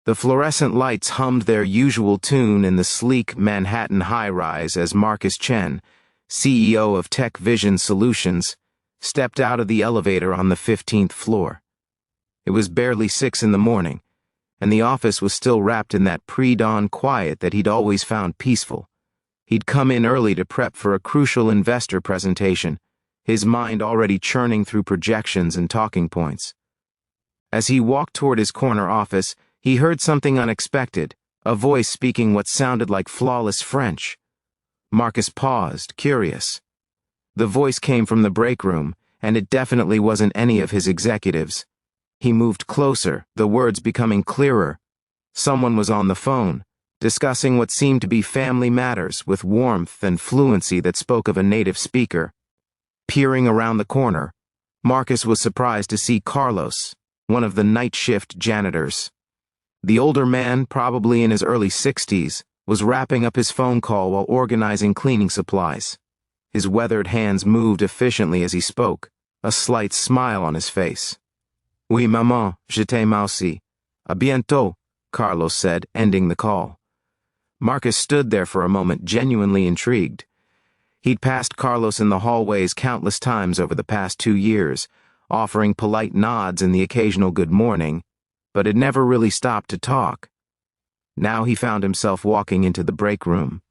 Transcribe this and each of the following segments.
The fluorescent lights hummed their usual tune in the sleek Manhattan high-rise as Marcus Chen, CEO of Tech Vision Solutions, stepped out of the elevator on the 15th floor. It was barely 6 in the morning, and the office was still wrapped in that pre-dawn quiet that he'd always found peaceful. He'd come in early to prep for a crucial investor presentation, his mind already churning through projections and talking points. As he walked toward his corner office, he heard something unexpected, a voice speaking what sounded like flawless French. Marcus paused, curious. The voice came from the break room, and it definitely wasn't any of his executives. He moved closer, the words becoming clearer. Someone was on the phone, discussing what seemed to be family matters with warmth and fluency that spoke of a native speaker. Peering around the corner, Marcus was surprised to see Carlos, one of the night shift janitors. The older man, probably in his early 60s, was wrapping up his phone call while organizing cleaning supplies. His weathered hands moved efficiently as he spoke, a slight smile on his face. Oui, maman, je t'aime aussi. À bientôt, Carlos said, ending the call. Marcus stood there for a moment, genuinely intrigued. He'd passed Carlos in the hallways countless times over the past 2 years, offering polite nods and the occasional good morning, but had never really stopped to talk. Now he found himself walking into the break room.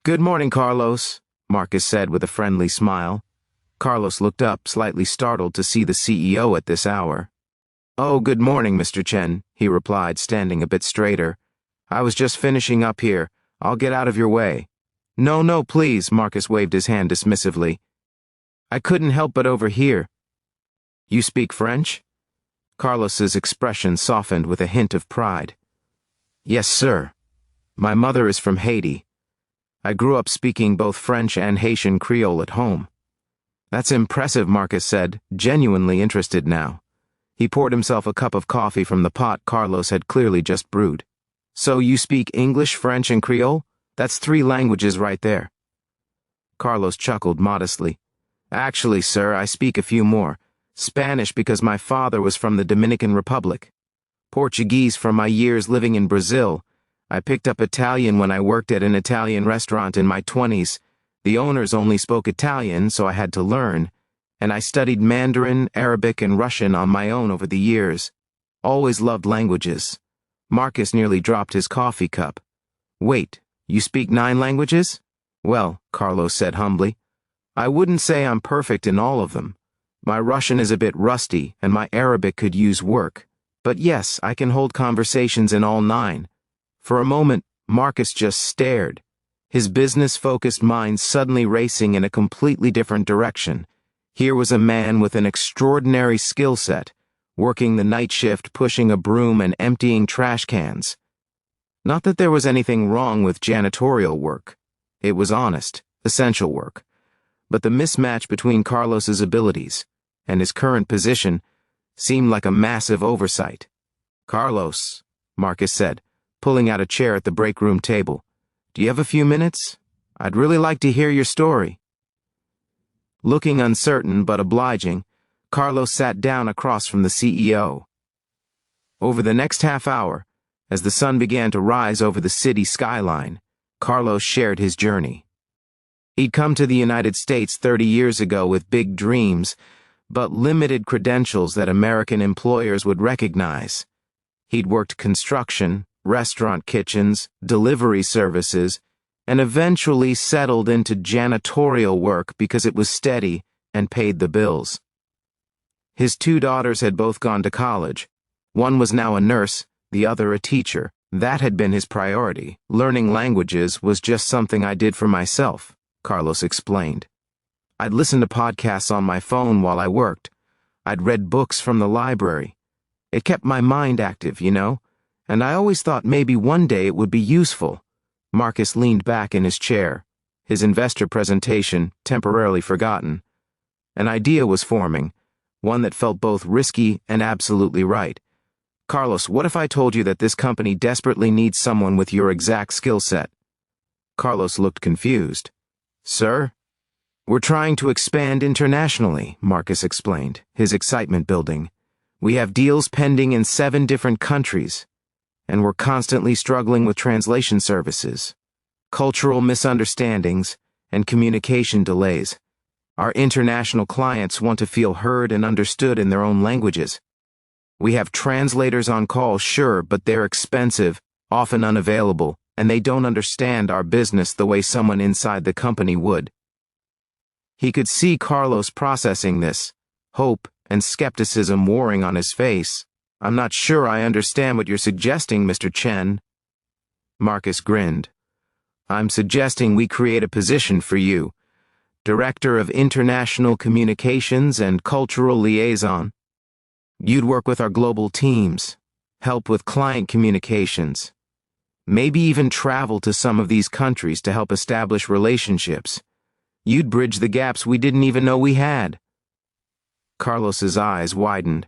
"Good morning, Carlos," Marcus said with a friendly smile. Carlos looked up, slightly startled to see the CEO at this hour. "Oh, good morning, Mr. Chen," he replied, standing a bit straighter. "I was just finishing up here. I'll get out of your way." No, please," Marcus waved his hand dismissively. "I couldn't help but overhear." "You speak French?" Carlos's expression softened with a hint of pride. "Yes, sir. My mother is from Haiti. I grew up speaking both French and Haitian Creole at home." "That's impressive," Marcus said, genuinely interested now. He poured himself a cup of coffee from the pot Carlos had clearly just brewed. "So you speak English, French, and Creole? That's 3 languages right there." Carlos chuckled modestly. "Actually, sir, I speak a few more. Spanish because my father was from the Dominican Republic. Portuguese from my years living in Brazil. I picked up Italian when I worked at an Italian restaurant in my 20s. The owners only spoke Italian, so I had to learn. And I studied Mandarin, Arabic, and Russian on my own over the years. Always loved languages." Marcus nearly dropped his coffee cup. "Wait, you speak 9 languages?" "Well," Carlos said humbly, "I wouldn't say I'm perfect in all of them. My Russian is a bit rusty, and my Arabic could use work. But yes, I can hold conversations in all 9. For a moment, Marcus just stared, his business-focused mind suddenly racing in a completely different direction. Here was a man with an extraordinary skill set, working the night shift, pushing a broom and emptying trash cans. Not that there was anything wrong with janitorial work. It was honest, essential work. But the mismatch between Carlos's abilities and his current position seemed like a massive oversight. "Carlos," Marcus said, pulling out a chair at the break room table, "do you have a few minutes? I'd really like to hear your story." Looking uncertain but obliging, Carlos sat down across from the CEO. Over the next half hour, as the sun began to rise over the city skyline, Carlos shared his journey. He'd come to the United States 30 years ago with big dreams, but limited credentials that American employers would recognize. He'd worked construction, restaurant kitchens, delivery services, and eventually settled into janitorial work because it was steady and paid the bills. His 2 daughters had both gone to college. One was now a nurse, the other a teacher. That had been his priority. "Learning languages was just something I did for myself," Carlos explained. "I'd listen to podcasts on my phone while I worked. I'd read books from the library. It kept my mind active, you know, and I always thought maybe one day it would be useful." Marcus leaned back in his chair, his investor presentation temporarily forgotten. An idea was forming, one that felt both risky and absolutely right. "Carlos, what if I told you that this company desperately needs someone with your exact skill set?" Carlos looked confused. "Sir?" "We're trying to expand internationally," Marcus explained, his excitement building. "We have deals pending in 7 different countries. and we're constantly struggling with translation services, cultural misunderstandings, and communication delays. Our international clients want to feel heard and understood in their own languages. We have translators on call, sure, but they're expensive, often unavailable, and they don't understand our business the way someone inside the company would. He could see Carlos processing this, hope and skepticism warring on his face. "I'm not sure I understand what you're suggesting, Mr. Chen." Marcus grinned. "I'm suggesting we create a position for you, Director of International Communications and Cultural Liaison. You'd work with our global teams, help with client communications, maybe even travel to some of these countries to help establish relationships. You'd bridge the gaps we didn't even know we had." Carlos's eyes widened.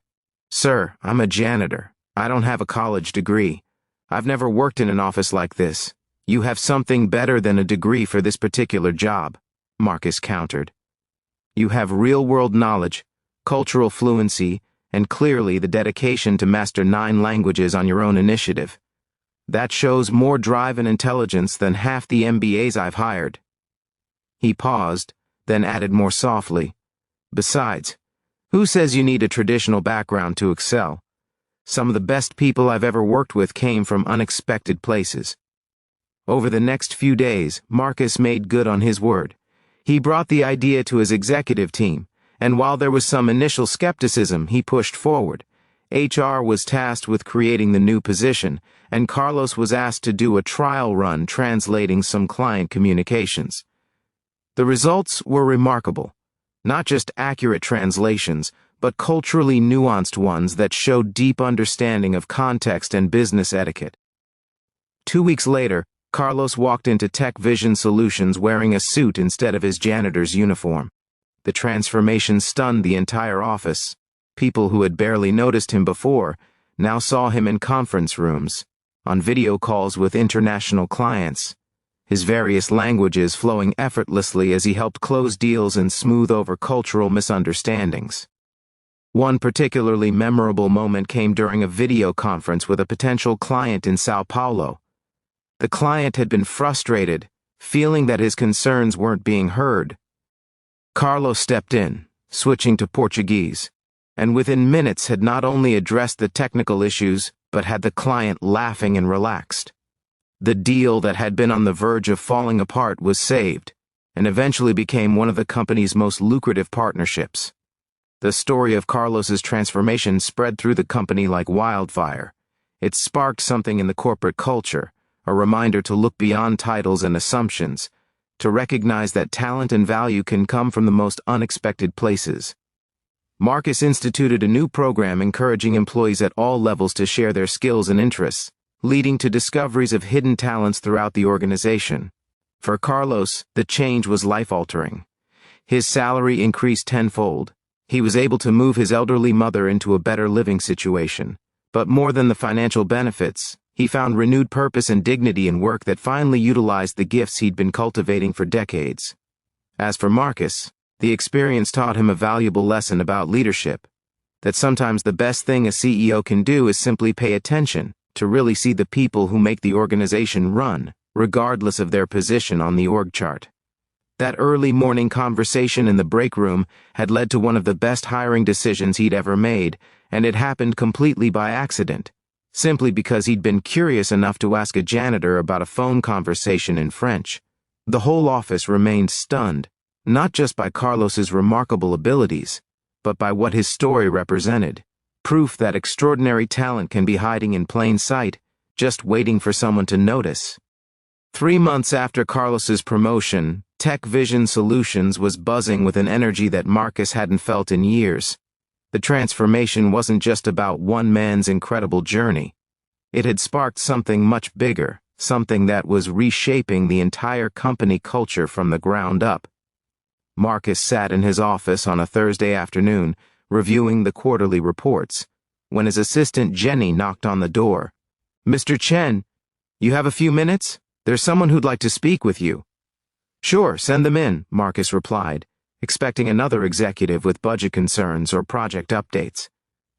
"Sir, I'm a janitor. I don't have a college degree. I've never worked in an office like this. You have something better than a degree for this particular job," Marcus countered. "You have real-world knowledge, cultural fluency, and clearly the dedication to master 9 languages on your own initiative. That shows more drive and intelligence than half the MBAs I've hired." He paused, then added more softly, "Besides, who says you need a traditional background to excel? Some of the best people I've ever worked with came from unexpected places." Over the next few days, Marcus made good on his word. He brought the idea to his executive team, and while there was some initial skepticism, he pushed forward. HR was tasked with creating the new position, and Carlos was asked to do a trial run translating some client communications. The results were remarkable. Not just accurate translations, but culturally nuanced ones that showed deep understanding of context and business etiquette. 2 weeks later, Carlos walked into Tech Vision Solutions wearing a suit instead of his janitor's uniform. The transformation stunned the entire office. People who had barely noticed him before now saw him in conference rooms, on video calls with international clients, his various languages flowing effortlessly as he helped close deals and smooth over cultural misunderstandings. One particularly memorable moment came during a video conference with a potential client in Sao Paulo. The client had been frustrated, feeling that his concerns weren't being heard. Carlos stepped in, switching to Portuguese, and within minutes had not only addressed the technical issues, but had the client laughing and relaxed. The deal that had been on the verge of falling apart was saved, and eventually became one of the company's most lucrative partnerships. The story of Carlos's transformation spread through the company like wildfire. It sparked something in the corporate culture, a reminder to look beyond titles and assumptions, to recognize that talent and value can come from the most unexpected places. Marcus instituted a new program encouraging employees at all levels to share their skills and interests, leading to discoveries of hidden talents throughout the organization. For Carlos, the change was life-altering. His salary increased tenfold. He was able to move his elderly mother into a better living situation. But more than the financial benefits, he found renewed purpose and dignity in work that finally utilized the gifts he'd been cultivating for decades. As for Marcus, the experience taught him a valuable lesson about leadership, that sometimes the best thing a CEO can do is simply pay attention, to really see the people who make the organization run, regardless of their position on the org chart. That early morning conversation in the break room had led to one of the best hiring decisions he'd ever made, and it happened completely by accident, simply because he'd been curious enough to ask a janitor about a phone conversation in French. The whole office remained stunned, not just by Carlos's remarkable abilities, but by what his story represented, proof that extraordinary talent can be hiding in plain sight, just waiting for someone to notice. 3 months after Carlos's promotion, Tech Vision Solutions was buzzing with an energy that Marcus hadn't felt in years. The transformation wasn't just about one man's incredible journey. It had sparked something much bigger, something that was reshaping the entire company culture from the ground up. Marcus sat in his office on a Thursday afternoon, reviewing the quarterly reports, when his assistant Jenny knocked on the door. "Mr. Chen, you have a few minutes? There's someone who'd like to speak with you." "Sure, send them in," Marcus replied, expecting another executive with budget concerns or project updates.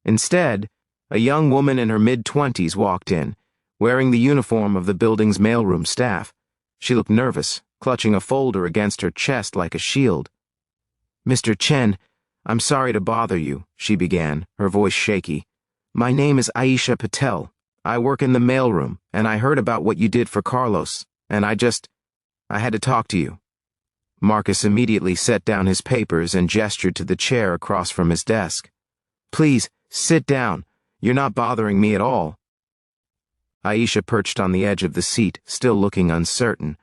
Instead, a young woman in her mid-20s walked in, wearing the uniform of the building's mailroom staff. She looked nervous, clutching a folder against her chest like a shield. "Mr. Chen, I'm sorry to bother you," she began, her voice shaky. "My name is Aisha Patel. I work in the mailroom, and I heard about what you did for Carlos, and I had to talk to you." Marcus immediately set down his papers and gestured to the chair across from his desk. "Please, sit down. You're not bothering me at all." Aisha perched on the edge of the seat, still looking uncertain.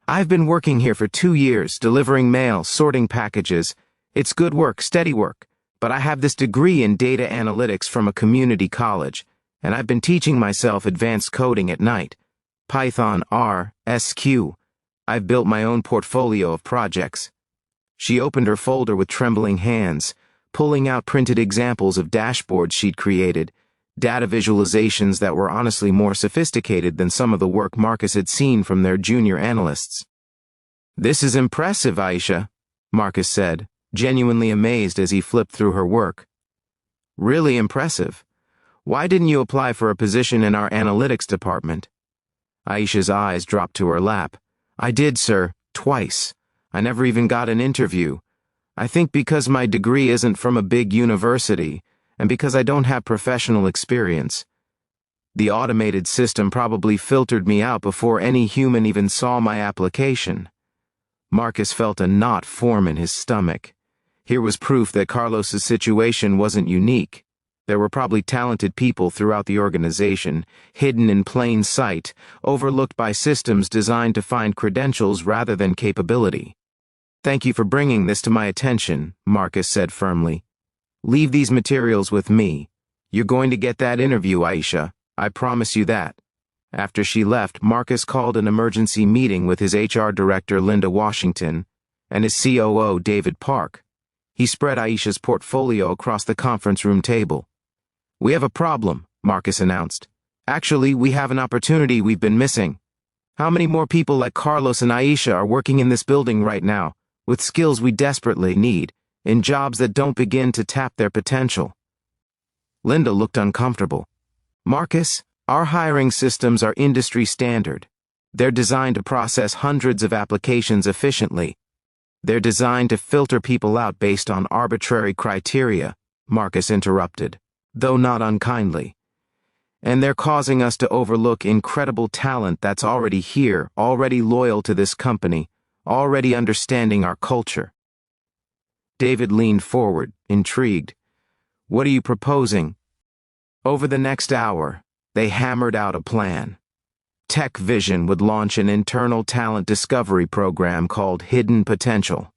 "I've been working here for 2 years, delivering mail, sorting packages. It's good work, steady work, but I have this degree in data analytics from a community college, and I've been teaching myself advanced coding at night. Python, R, SQ. I've built my own portfolio of projects." She opened her folder with trembling hands, pulling out printed examples of dashboards she'd created, data visualizations that were honestly more sophisticated than some of the work Marcus had seen from their junior analysts. "This is impressive, Aisha," Marcus said, genuinely amazed as he flipped through her work. "Really impressive. Why didn't you apply for a position in our analytics department?" Aisha's eyes dropped to her lap. "I did, sir, twice. I never even got an interview. I think because my degree isn't from a big university, and because I don't have professional experience. The automated system probably filtered me out before any human even saw my application." Marcus felt a knot form in his stomach. Here was proof that Carlos's situation wasn't unique. There were probably talented people throughout the organization, hidden in plain sight, overlooked by systems designed to find credentials rather than capability. "Thank you for bringing this to my attention," Marcus said firmly. "Leave these materials with me. You're going to get that interview, Aisha. I promise you that." After she left, Marcus called an emergency meeting with his HR director, Linda Washington, and his COO, David Park. He spread Aisha's portfolio across the conference room table. "We have a problem," Marcus announced. "Actually, we have an opportunity we've been missing. How many more people like Carlos and Aisha are working in this building right now, with skills we desperately need, in jobs that don't begin to tap their potential?" Linda looked uncomfortable. "Marcus, our hiring systems are industry standard. They're designed to process hundreds of applications efficiently. They're designed to filter people out based on arbitrary criteria," Marcus interrupted, though not unkindly. "And they're causing us to overlook incredible talent that's already here, already loyal to this company, already understanding our culture." David leaned forward, intrigued. "What are you proposing?" Over the next hour, they hammered out a plan. Tech Vision would launch an internal talent discovery program called Hidden Potential.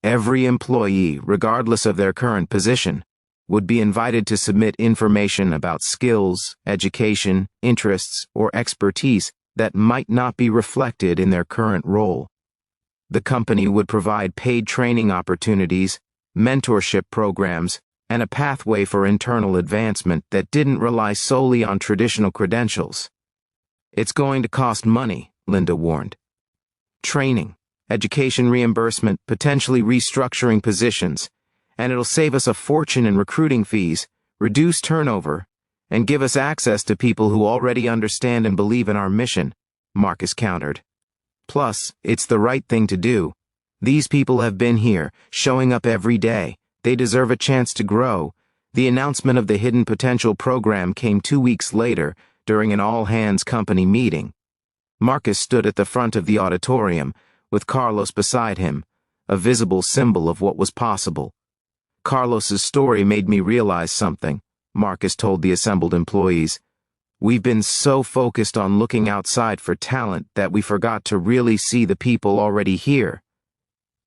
Every employee, regardless of their current position, would be invited to submit information about skills, education, interests, or expertise that might not be reflected in their current role. The company would provide paid training opportunities, mentorship programs, and a pathway for internal advancement that didn't rely solely on traditional credentials. "It's going to cost money," Linda warned. "Training, education reimbursement, potentially restructuring positions, and it'll save us a fortune in recruiting fees, reduce turnover, and give us access to people who already understand and believe in our mission," Marcus countered. "Plus, it's the right thing to do. These people have been here, showing up every day. They deserve a chance to grow." The announcement of the Hidden Potential program came 2 weeks later, during an all-hands company meeting. Marcus stood at the front of the auditorium, with Carlos beside him, a visible symbol of what was possible. "Carlos's story made me realize something," Marcus told the assembled employees. "We've been so focused on looking outside for talent that we forgot to really see the people already here.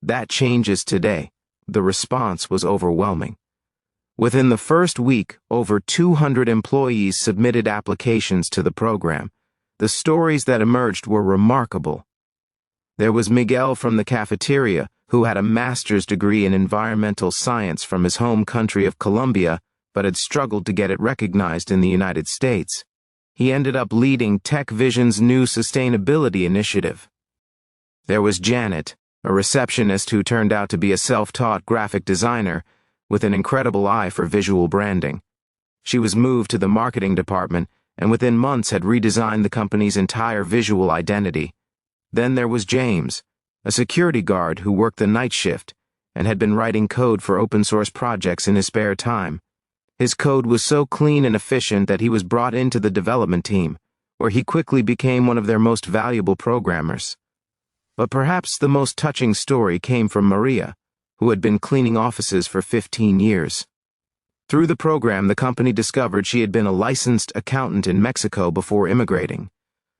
That changes today." The response was overwhelming. Within the first week, over 200 employees submitted applications to the program. The stories that emerged were remarkable. There was Miguel from the cafeteria, who had a master's degree in environmental science from his home country of Colombia, but had struggled to get it recognized in the United States. He ended up leading Tech Vision's new sustainability initiative. There was Janet, a receptionist who turned out to be a self-taught graphic designer with an incredible eye for visual branding. She was moved to the marketing department and within months had redesigned the company's entire visual identity. Then there was James, a security guard who worked the night shift and had been writing code for open-source projects in his spare time. His code was so clean and efficient that he was brought into the development team, where he quickly became one of their most valuable programmers. But perhaps the most touching story came from Maria, who had been cleaning offices for 15 years. Through the program, the company discovered she had been a licensed accountant in Mexico before immigrating.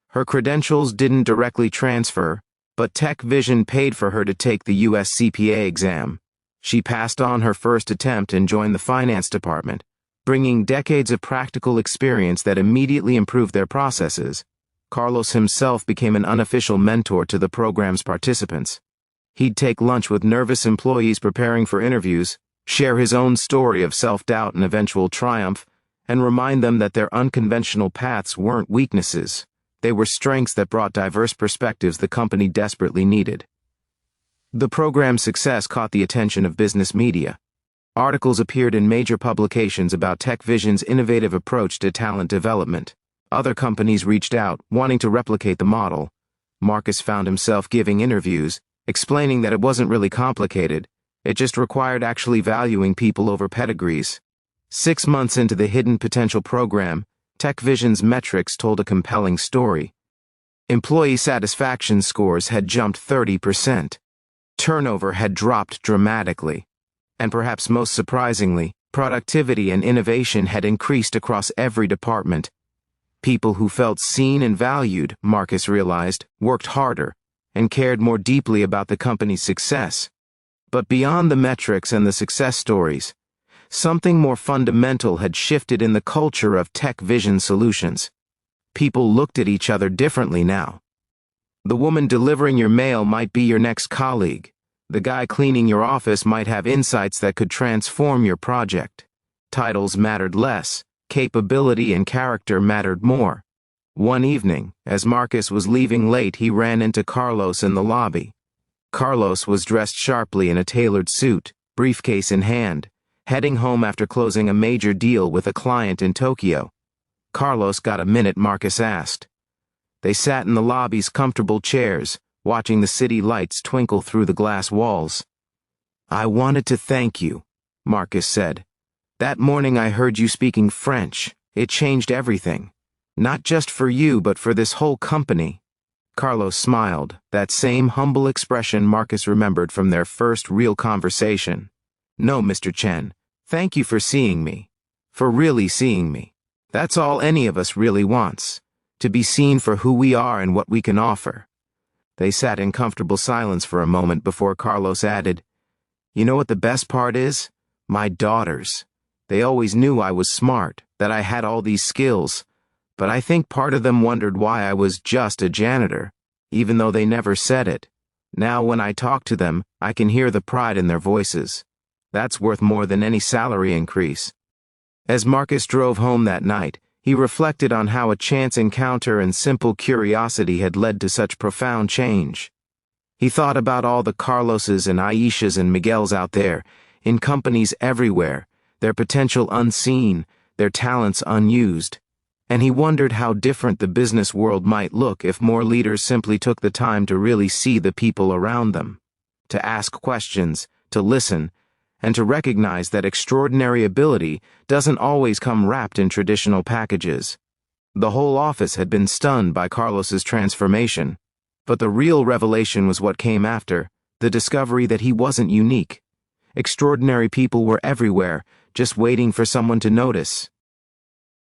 Her credentials didn't directly transfer, but Tech Vision paid for her to take the U.S. CPA exam. She passed on her first attempt and joined the finance department, bringing decades of practical experience that immediately improved their processes. Carlos himself became an unofficial mentor to the program's participants. He'd take lunch with nervous employees preparing for interviews, share his own story of self-doubt and eventual triumph, and remind them that their unconventional paths weren't weaknesses. They were strengths that brought diverse perspectives the company desperately needed. The program's success caught the attention of business media. Articles appeared in major publications about Tech Vision's innovative approach to talent development. Other companies reached out, wanting to replicate the model. Marcus found himself giving interviews, explaining that it wasn't really complicated. It just required actually valuing people over pedigrees. 6 months into the Hidden Potential program, Tech Vision's metrics told a compelling story. Employee satisfaction scores had jumped 30%. Turnover had dropped dramatically. And perhaps most surprisingly, productivity and innovation had increased across every department. People who felt seen and valued, Marcus realized, worked harder and cared more deeply about the company's success. But beyond the metrics and the success stories, something more fundamental had shifted in the culture of Tech Vision solutions. People looked at each other differently now. The woman delivering your mail might be your next colleague. The guy cleaning your office might have insights that could transform your project. Titles mattered less. Capability and character mattered more. One evening, as Marcus was leaving late, he ran into Carlos in the lobby. Carlos was dressed sharply in a tailored suit, briefcase in hand, heading home after closing a major deal with a client in Tokyo. Carlos got a minute, Marcus asked. They sat in the lobby's comfortable chairs, watching the city lights twinkle through the glass walls. "I wanted to thank you," Marcus said. "That morning I heard you speaking French. It changed everything. Not just for you, but for this whole company." Carlos smiled, that same humble expression Marcus remembered from their first real conversation. "No, Mr. Chen, thank you for seeing me. For really seeing me. That's all any of us really wants. To be seen for who we are and what we can offer." They sat in comfortable silence for a moment before Carlos added, "You know what the best part is? My daughters. They always knew I was smart, that I had all these skills, but I think part of them wondered why I was just a janitor, even though they never said it. Now when I talk to them, I can hear the pride in their voices. That's worth more than any salary increase." As Marcus drove home that night, he reflected on how a chance encounter and simple curiosity had led to such profound change. He thought about all the Carloses and Aishas and Miguels out there, in companies everywhere, their potential unseen, their talents unused. And he wondered how different the business world might look if more leaders simply took the time to really see the people around them, to ask questions, to listen, and to recognize that extraordinary ability doesn't always come wrapped in traditional packages. The whole office had been stunned by Carlos's transformation, but the real revelation was what came after, the discovery that he wasn't unique. Extraordinary people were everywhere, just waiting for someone to notice.